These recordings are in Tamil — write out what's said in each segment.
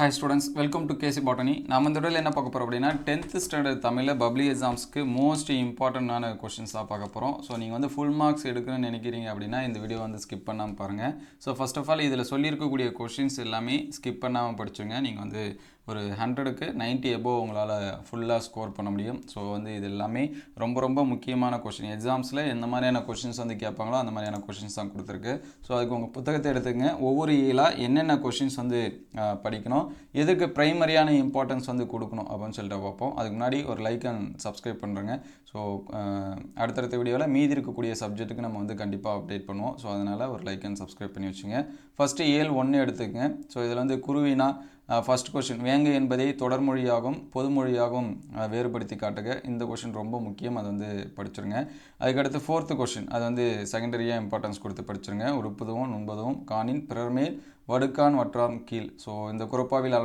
Hi students, welcome to KC Botany. நாம் இந்த வீடியோல என்ன பார்க்க போறோம் அப்படினா 10th ஸ்டாண்டர்ட் தமிழ்ல பப்ளி எக்ஸாம்ஸ்க்கு மோஸ்ட் இம்பார்ட்டன்ட்டான क्वेश्चंस பார்க்க போறோம். சோ நீங்க வந்து full marks எடுக்கணும்னு நினைக்கிறீங்க அப்படினா இந்த வீடியோ வந்து skip பண்ணாம பாருங்க. சோ first of all இதுல சொல்லி இருக்க கூடிய क्वेश्चंस எல்லாமே skip பண்ணாம படிச்சுங்க. நீங்க வந்து ஒரு 100க்கு 90 above உங்களால ஃபுல்லா ஸ்கோர் பண்ண முடியும். சோ வந்து இது எல்லாமே ரொம்ப முக்கியமான क्वेश्चन. எக்ஸாம்ஸ்ல என்ன மாதிரியான क्वेश्चंस வந்து கேட்பாங்களோ அந்த மாதிரியான क्वेश्चंस தான் கொடுத்திருக்கு. சோ அதுக்கு உங்க புத்தகத்தை எடுத்துங்க. ஒவ்வொரு இயலா என்னென்ன क्वेश्चंस வந்து படிக்கணும், எதுக்கு பிரைமரியான இம்பார்ட்டன்ஸ் வந்து கொடுக்கணும் அப்படின்னு சொல்லிட்டு பார்ப்போம். அதுக்கு முன்னாடி ஒரு லைக் அண்ட் சப்ஸ்கிரைப் பண்ணுறேங்க. ஸோ அடுத்தடுத்த வீடியோவில் மீதி இருக்கக்கூடிய சப்ஜெக்ட்டுக்கு நம்ம வந்து கண்டிப்பாக அப்டேட் பண்ணுவோம். ஸோ அதனால் ஒரு லைக் அண்ட் சப்ஸ்கிரைப் பண்ணி வச்சுங்க. ஃபஸ்ட்டு இயல் 1 எடுத்துக்கங்க. ஸோ இதில் வந்து குருவினா ஃபர்ஸ்ட் கொஷின், வேங்கு என்பதை தொடர்மொழியாகவும் பொதுமொழியாகவும் வேறுபடுத்தி காட்டுக. இந்த கொஷின் ரொம்ப முக்கியம், அது வந்து படிச்சிருங்க. அதுக்கடுத்து 4th கொஷின், அது வந்து செகண்டரியாக இம்பார்ட்டன்ஸ் கொடுத்து படிச்சிருங்க. உறுப்புதுவும் நுண்பதுவும் காணின் பிறர்மேல் வடுக்கான் வற்றாம் கீழ். ஸோ இந்த குறப்பாவில்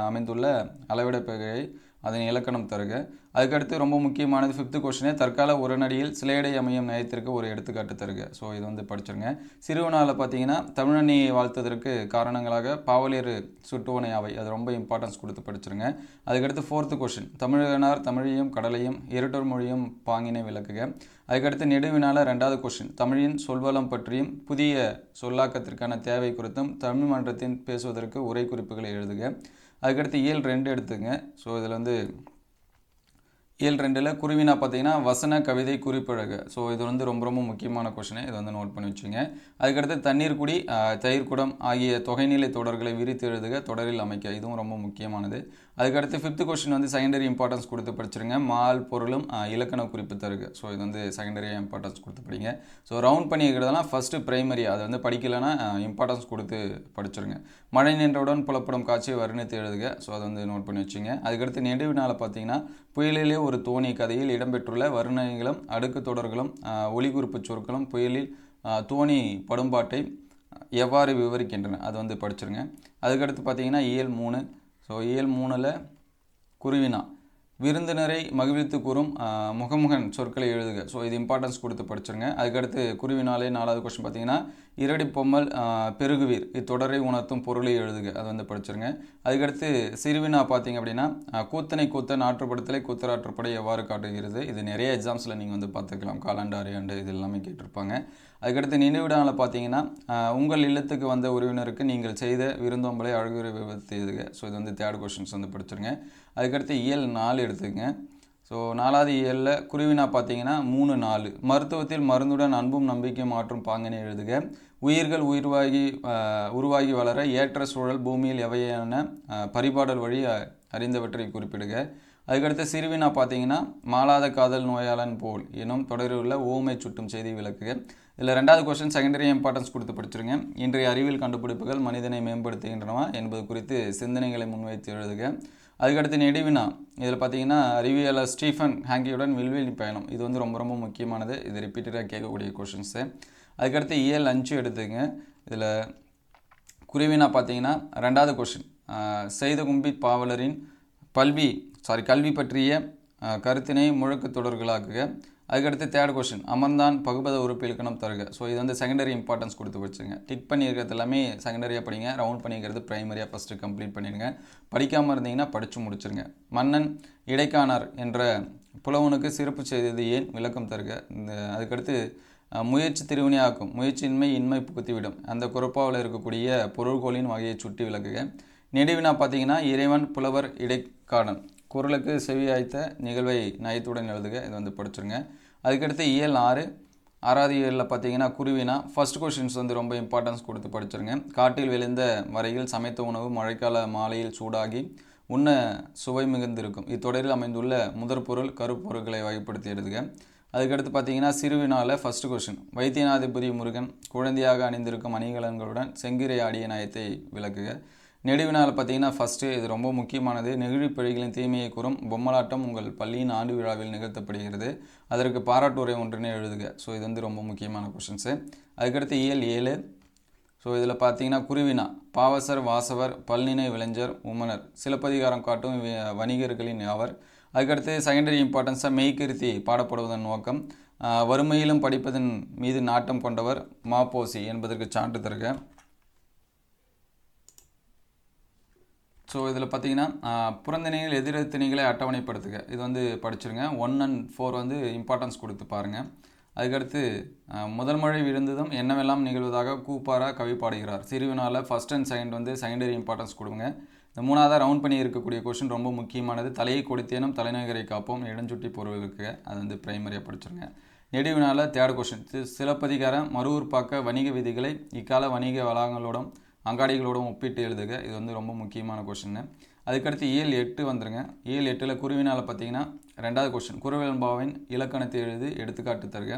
அமைந்துள்ள அளவிடப்பெயரை அதன் இலக்கணம் தருக. அதுக்கடுத்து ரொம்ப முக்கியமானது 5th கொஸ்டினே, தற்கால உரைநடையில் சிலையடை அமையும் நயத்திற்கு ஒரு எடுத்துக்காட்டு தருக. ஸோ இது வந்து படிச்சிருங்க. சிறுவனால பார்த்தீங்கன்னா தமிழன்னையை வாழ்த்ததற்கு காரணங்களாக பாவலேறு சுட்டுவனை அவை, அது ரொம்ப இம்பார்ட்டன்ஸ் கொடுத்து படிச்சிருங்க. அதுக்கடுத்து 4th கொஸ்டின், தமிழனார் தமிழையும் கடலையும் இரட்டொரு மொழியும் பாங்கினை விளக்குக. அதுக்கடுத்து நெடுவினால 2வது கொஸ்டின், தமிழின் சொல்வளம் பற்றியும் புதிய சொல்லாக்கத்திற்கான தேவை குறித்தும் தமிழ் மன்றத்தின் பேசுவதற்கு உரை குறிப்புகளை எழுதுக. அதுக்கடுத்து இயல் 2 எடுத்துங்க. ஸோ இதில் வந்து இயல் 2ல் குருவினா பார்த்தீங்கன்னா வசன கவிதை குறிப்பழகு. ஸோ இது வந்து ரொம்ப முக்கியமான கொஷின், இதை வந்து நோட் பண்ணி வச்சுங்க. அதுக்கடுத்து தண்ணீர் குடி தயிர் குடம் ஆகிய தொகைநிலை தொடர்களை விரித்து எழுதுக, தொடரில் அமைக்க. இதுவும் ரொம்ப முக்கியமானது. அதுக்கடுத்து 5th கொஸ்டின் வந்து செகண்டரி இம்பார்ட்டன்ஸ் கொடுத்து படிச்சிருங்க. மால் பொருளும் இலக்கண குறிப்பு தருக. ஸோ இது வந்து செகண்டரியாக இம்பார்ட்டன்ஸ் கொடுத்து படிங்க. ஸோ ரவுண்ட் பண்ணி இருக்கிறதெல்லாம் ஃபஸ்ட்டு பிரைமரி, அதை வந்து படிக்கலைன்னா இம்பார்ட்டன்ஸ் கொடுத்து படிச்சிருங்க. மழை நின்றவுடன் புலப்படும் காட்சியை வர்ணித்து எழுதுக. ஸோ அதை வந்து நோட் பண்ணி வச்சுங்க. அதுக்கடுத்து நெடுவினால் பார்த்தீங்கன்னா புயலிலே ஒரு தோணி கதையில் இடம்பெற்றுள்ள வர்ணனைகளும் அடுக்கு தொடர்களும் ஒலிகுறிப்பு சொற்களும் புயலில் தோணி படும்பாட்டை எவ்வாறு விவரிக்கின்றன, அது வந்து படிச்சிருங்க. அதுக்கடுத்து பார்த்தீங்கன்னா இயல் 3. ஸோ இயல் 3ல் குருவினா விருந்தினரை மகிழ்வித்து கூறும் முகமுகன் சொற்களை எழுதுக. ஸோ இது இம்பார்ட்டன்ஸ் கொடுத்து படிச்சிருங்க. அதுக்கடுத்து குருவினாலே 4வது கொஸ்டின் பார்த்தீங்கன்னா இரடி பொம்மல் பெருகுவீர் இத்தொடரை உணர்த்தும் பொருளை எழுதுக. அது வந்து படிச்சிருங்க. அதுக்கடுத்து சிறுவினா பார்த்தீங்க அப்படின்னா கூத்தனை கூத்த நாற்றுப்படத்திலே கூத்தராற்றுப்படை எவ்வாறு காட்டுகிறது. இது நிறைய எக்ஸாம்ஸில் நீங்கள் வந்து பார்த்துக்கலாம், காலாண்டு அரையாண்டு இது எல்லாமே கேட்டிருப்பாங்க. அதுக்கடுத்து நினைவிடாமல் பார்த்தீங்கன்னா உங்கள் இல்லத்துக்கு வந்த உறவினருக்கு நீங்கள் செய்த விருந்தோம்பலை அழகுரை விவரித்து எழுதுக. ஸோ இது வந்து 3rd கொஸ்டின்ஸ் வந்து படிச்சிருங்க. அதுக்கடுத்து இயல் 4 எடுத்துக்கங்க. ஸோ 4வது இயலில் குருவினா பார்த்தீங்கன்னா 3, 4 மருத்துவத்தில் மருந்துடன் அன்பும் நம்பிக்கையும் மாற்றும் பாங்கினை எழுதுக. உயிர்கள் உருவாகி வளர ஏற்ற சூழல் பூமியில் எவையான பரிபாடல் வழி அறிந்தவற்றை குறிப்பிடுக. அதுக்கடுத்து சிறுவினா பார்த்தீங்கன்னா மாளாத காதல் நோயாளன் போல் எனும் தொடரில் உள்ள ஓமை சுட்டும் செய்தி விளக்குக. இதில் 2வது கொஸ்டின் செகண்டரி இம்பார்ட்டன்ஸ் கொடுத்து படிச்சிருங்க. இன்றைய அறிவியல் கண்டுபிடிப்புகள் மனிதனை மேம்படுத்துகின்றனவா என்பது குறித்து சிந்தனைகளை முன்வைத்து எழுதுக. அதுக்கடுத்து நெடுவினா, இதில் பார்த்தீங்கன்னா அறிவியலாளர் ஸ்டீஃபன் ஹாங்கியுடன் விண்வெளி பயணம். இது வந்து ரொம்ப முக்கியமானது, இது ரிப்பீட்டடாக கேட்கக்கூடிய கொஷின்ஸு. அதுக்கடுத்து இயல் 5 எடுத்துங்க. இதில் குருவினா பார்த்தீங்கன்னா 2வது கொஷின், செய்த கும்பி பாவலரின் கல்வி பற்றிய கருத்தினை முழக்கு தொடர்களாக்குக. அதுக்கடுத்து 3rd கொஸ்டின், அமர்ந்தான் பகுபத உறுப்பு இலக்கணம் தருக. ஸோ இது வந்து செகண்டரி இம்பார்ட்டன்ஸ் கொடுத்து வச்சுங்க. டிக் பண்ணியிருக்கிறது எல்லாமே செகண்டரியாக படிங்க, ரவுண்ட் பண்ணிக்கிறது ப்ரைமரியாக ஃபஸ்ட்டு கம்ப்ளீட் பண்ணிடுங்க. படிக்காமல் இருந்தீங்கன்னா படித்து முடிச்சிருங்க. மன்னன் இடைக்கானார் என்ற புலவனுக்கு சிறப்பு செய்தது ஏன், விளக்கம் தருக. அதுக்கடுத்து முயற்சி திருவினையாக்கும், முயற்சியின்மை இன்மை புகுத்திவிடும், அந்த குறப்பாவில் இருக்கக்கூடிய பொருள்கோளின் வகையை சுட்டி விளக்குக. நெடுவினா பார்த்தீங்கன்னா இறைவன் புலவர் இடைக்காடன் குரலுக்கு செவியாய்த்த நிகழ்வை நயத்துடன் எழுதுக. இது வந்து படிச்சிருங்க. அதுக்கடுத்து இயல் 6வது இயலில் பார்த்தீங்கன்னா குருவினா ஃபர்ஸ்ட் கொஸ்டின்ஸ் வந்து ரொம்ப இம்பார்ட்டன்ஸ் கொடுத்து படிச்சிருங்க. காட்டில் விளைந்த வரையில் சமைத்த உணவு மழைக்கால மாலையில் சூடாகி உண்ண சுவை மிகுந்திருக்கும் இத்தொடரில் அமைந்துள்ள முதற் பொருள் கருப்பொருட்களை வகைப்படுத்தி எழுதுக. அதுக்கடுத்து பார்த்தீங்கன்னா சிறுவினாவில் ஃபர்ஸ்ட் கொஸ்டின், வைத்தியநாதிபதி முருகன் குழந்தையாக அணிந்திருக்கும் அணிகலன்களுடன் செங்கிரை ஆடிய நயத்தை விளக்குக. நெடுவினால் பார்த்தீங்கன்னா ஃபஸ்ட்டு, இது ரொம்ப முக்கியமானது, நெகிழி பிழைகளின் தீமையை கூறும் பொம்மலாட்டம் உங்கள் பள்ளியின் ஆண்டு விழாவில் நிகழ்த்தப்படுகிறது, அதற்கு பாராட்டுரை ஒன்றினை எழுதுக. ஸோ இது வந்து ரொம்ப முக்கியமான கொஷின்ஸு. அதுக்கடுத்து இயல் 7. ஸோ இதில் பார்த்தீங்கன்னா குருவினா பாவசர் வாசவர் பல்நினை விளைஞர் உமனர் சிலப்பதிகாரம் காட்டும் வணிகர்களின் யாவர். அதுக்கடுத்து செகண்டரி இம்பார்ட்டன்ஸாக மெய்கிருத்தி பாடப்படுவதன் நோக்கம், வறுமையிலும் படிப்பதன் மீது நாட்டம் கொண்டவர் மாப்போசி என்பதற்கு சான்று தருக. ஸோ இதில் பார்த்தீங்கன்னா புறந்தணிகள் எதிரெத்திணிகளை அட்டவணைப்படுத்துக இது வந்து படிச்சிருங்க 1 and 4 வந்து இம்பார்ட்டன்ஸ் கொடுத்து பாருங்கள். அதுக்கடுத்து முதல் மழை விழுந்ததும் என்னவெல்லாம் நிகழ்வதாக கூப்பாரா கவி பாடுகிறார். சிறுவினால ஃபஸ்ட் அண்ட் செகண்ட் வந்து செகண்டரி இம்பார்ட்டன்ஸ் கொடுங்க. இந்த மூணாவதாக ரவுண்ட் பண்ணி இருக்கக்கூடிய கொஷின் ரொம்ப முக்கியமானது. தலையை கொடுத்தேனும் தலைநகரை காப்போம் இடஞ்சுட்டி பொருளுக்கு அது வந்து பிரைமரியாக படிச்சிருங்க. நெடுவினால தேர்ட் கொஷின் சிலப்பதிகாரம் மறுவூர்ப்பாக்க வணிக விதிகளை இக்கால வணிக வளாகங்களோடும் அங்காடிகளோடும் ஒப்பிட்டு எழுதுக இது வந்து ரொம்ப முக்கியமான கொஷின்னு. அதுக்கடுத்து இயல் 8 வந்துருங்க. இயல் 8ல் குருவினால் பார்த்தீங்கன்னா 2வது கொஷின் குறுவெண்பாவின் இலக்கணத்தை எழுதி எடுத்துக்காட்டு தருக.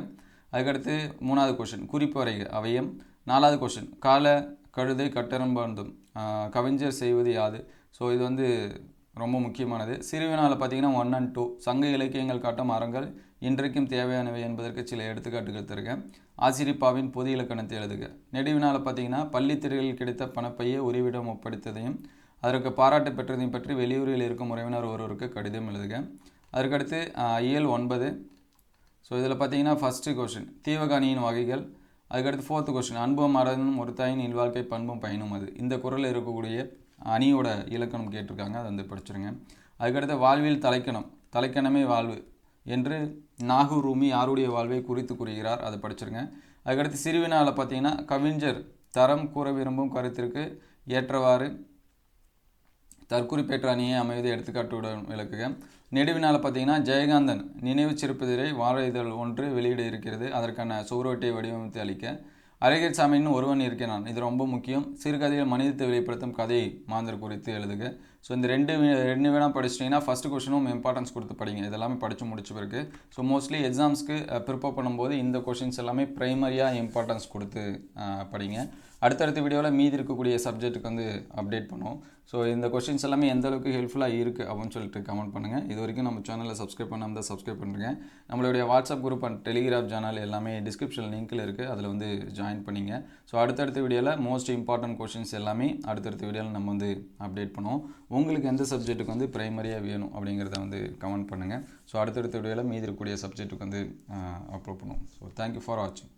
அதுக்கடுத்து 3வது கொஷின் குறிப்பு வரைக அவையம். 4வது கொஷின் கால கழுதை கட்டரம்பந்தும் கவிஞர் செய்வது யாது. ஸோ இது வந்து ரொம்ப முக்கியமானது. சிறுவினால் பார்த்தீங்கன்னா 1 and 2 சங்க இலக்கியங்கள் காட்டும் அறங்கள் இன்றைக்கும் தேவையானவை என்பதற்கு சில எடுத்துக்காட்டுகள் தருக. ஆசிரிப்பாவின் பொது இலக்கணத்தை எழுதுக. நெடுவினால் பார்த்தீங்கன்னா பள்ளித்திரையில் கிடைத்த பணப்பையை உறைவிடம் ஒப்படைத்ததையும் அதற்கு பாராட்டு பெற்றதையும் பற்றி வெளியூரில் இருக்கும் உறவினர் ஒருவருக்கு கடிதம் எழுதுக. அதற்கடுத்து இயல் 9. ஸோ இதில் பார்த்தீங்கன்னா ஃபஸ்ட்டு கொஷின் தீவகாணியின் வகைகள். அதுக்கடுத்து 4th கொஷின் அன்பும் அறனும் ஒரு தாயின் இல்வாழ்க்கை பண்பும் பயனும் அது. இந்த குறளில் இருக்கக்கூடிய அணியோட இலக்கணம் கேட்டிருக்காங்க, அதை வந்து படிச்சிருங்க. அதுக்கடுத்து வாழ்வில் தலைக்கணமே வாழ்வு என்று நாகூர் ரூமி யாருடைய வாழ்வை குறித்து கூறுகிறார், அதை படிச்சிருங்க. அதுக்கடுத்து சிறுவினால் பார்த்தீங்கன்னா கவிஞர் தரம் கூற விரும்பும் கருத்திற்கு ஏற்றவாறு தற்குறிப்பேற்ற அணியை அமைவதை எடுத்துக்காட்டுடன் விளக்குக. நெடுவினால் பார்த்தீங்கன்னா ஜெயகாந்தன் நினைவு சிறுபதிரை வார இதழ் 1 வெளியிட இருக்கிறது, அதற்கான சுவரோட்டியை வடிவமைத்து அளிக்க. அழகிர் சாமின்னு ஒருவன் இருக்கிறான், இது ரொம்ப முக்கியம். சிறுகதையில் மனிதத்தை வெளிப்படுத்தும் கதை மாந்தர் குறித்து எழுதுக. ஸோ இந்த ரெண்டு வேணால் படிச்சிட்டிங்கன்னா ஃபஸ்ட்டு கொஷினும் இம்பார்ட்டன்ஸ் கொடுத்து படிங்க. இதெல்லாமே படித்து முடிச்ச பிறகு ஸோ மோஸ்ட்லி எக்ஸாம்ஸ்க்கு ப்ரிப்பேர் பண்ணும்போது இந்த கொஷின்ஸ் எல்லாமே ப்ரைமரியாக இம்பார்ட்டன்ஸ் கொடுத்து படிங்க. அடுத்தடுத்த வீடியோவில் மீதி இருக்கக்கூடிய சப்ஜெக்ட்டுக்கு வந்து அப்டேட் பண்ணுவோம். ஸோ இந்த கொஷின்ஸ் எல்லாமே எந்த அளவுக்கு ஹெல்ப்ஃபுல்லாக இருக்குது அப்படின்னு சொல்லிட்டு கமெண்ட் பண்ணுங்கள். இது வரைக்கும் நம்ம சேனலில் சப்ஸ்கிரைப் பண்ணாமல் தான் சப்ஸ்கிரைப் பண்ணுறேங்க. நம்மளுடைய WhatsApp group and Telegram channel எல்லாமே டிஸ்கிரிப்ஷன் லிங்க்கில் இருக்குது, அதில் வந்து ஜாயின் பண்ணிங்க. ஸோ அடுத்தடுத்த வீடியோவில் மோஸ்ட் இம்பார்ட்டன்ட் கொஷின்ஸ் எல்லாமே அடுத்தடுத்த வீடியோவில் நம்ம வந்து அப்டேட் பண்ணுவோம். உங்களுக்கு எந்த சப்ஜெக்ட்டுக்கு வந்து ப்ரைமரியாக வேணும் அப்படிங்கிறத வந்து கமெண்ட் பண்ணுங்கள். ஸோ அடுத்தடுத்த வீடியோவில் மீதி இருக்கக்கூடிய சப்ஜெக்ட்டுக்கு வந்து அப்லோட் பண்ணுவோம். ஸோ தேங்க்யூ ஃபார் வாட்சிங்.